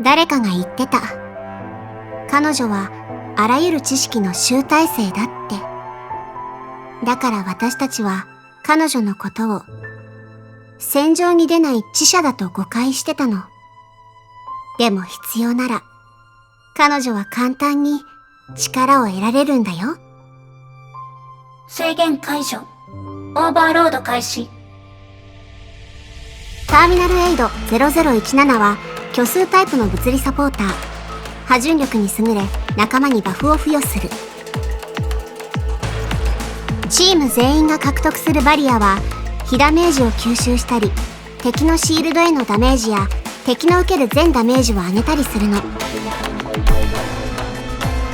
誰かが言ってた。彼女はあらゆる知識の集大成だって。だから私たちは彼女のことを戦場に出ない知者だと誤解してたの。でも必要なら彼女は簡単に力を得られるんだよ。制限解除。オーバーロード開始。ターミナルエイド0017は虚数タイプの物理サポーター。波順力に優れ仲間にバフを付与する。チーム全員が獲得するバリアは被ダメージを吸収したり、敵のシールドへのダメージや敵の受ける全ダメージを上げたりするの。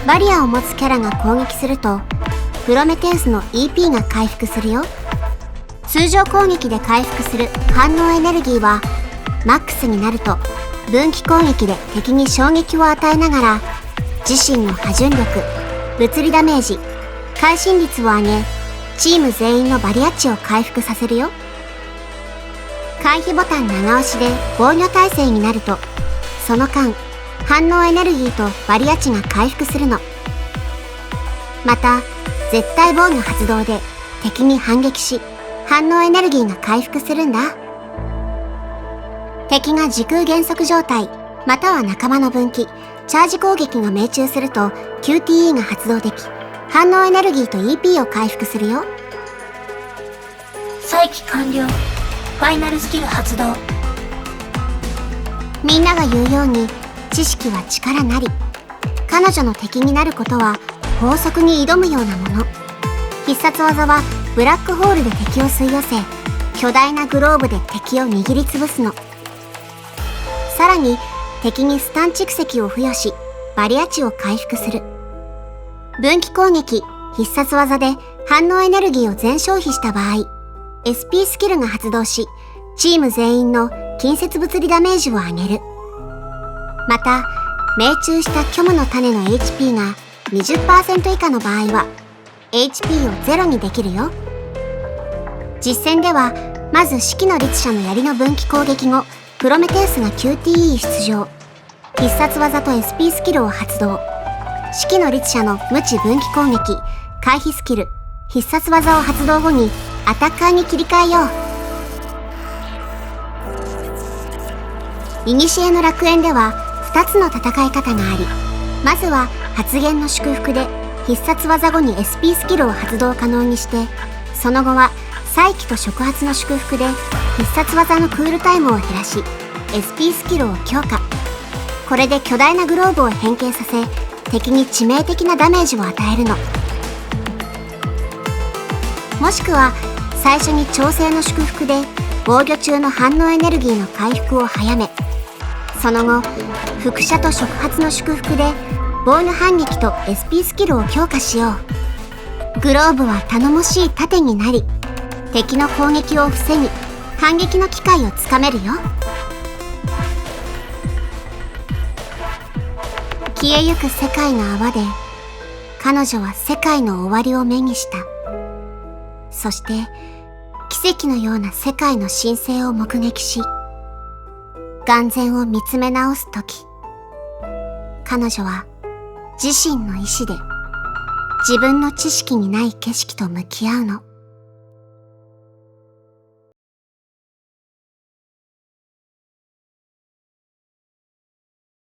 バリアを持つキャラが攻撃するとプロメテウスの EP が回復するよ。通常攻撃で回復する反応エネルギーはマックスになると分岐攻撃で敵に衝撃を与えながら自身の波順力、物理ダメージ、会心率を上げチーム全員のバリア値を回復させるよ。回避ボタン長押しで防御耐性になるとその間反応エネルギーとバリア値が回復するの。また絶対防御発動で敵に反撃し反応エネルギーが回復するんだ。敵が時空減速状態または仲間の分岐、チャージ攻撃が命中すると QTE が発動でき反応エネルギーと EP を回復するよ。再起完了。ファイナルスキル発動。みんなが言うように知識は力なり。彼女の敵になることは法則に挑むようなもの。必殺技はブラックホールで敵を吸い寄せ巨大なグローブで敵を握りつぶすの。さらに敵にスタン蓄積を付与しバリア値を回復する。分岐攻撃、必殺技で反応エネルギーを全消費した場合 SP スキルが発動しチーム全員の近接物理ダメージを上げる。また命中した虚無の種の HP が 20% 以下の場合は HP をゼロにできるよ。実戦ではまず式の律者の槍の分岐攻撃後プロメテウスが QTE 出場。必殺技と SP スキルを発動。式の律者の無知分岐攻撃、回避スキル、必殺技を発動後にアタッカーに切り替えよう。古の楽園では2つの戦い方があり、まずは発言の祝福で必殺技後に SP スキルを発動可能にして、その後は再起と触発の祝福で必殺技のクールタイムを減らし SP スキルを強化。これで巨大なグローブを変形させ敵に致命的なダメージを与えるの。もしくは最初に調整の祝福で防御中の反応エネルギーの回復を早め、その後輻射と触発の祝福で防御反撃と SP スキルを強化しよう。グローブは頼もしい盾になり敵の攻撃を防ぎ反撃の機会をつかめるよ。消えゆく世界の泡で彼女は世界の終わりを目にした。そして奇跡のような世界の神聖を目撃し眼前を見つめ直すとき、彼女は自身の意志で自分の知識にない景色と向き合うの。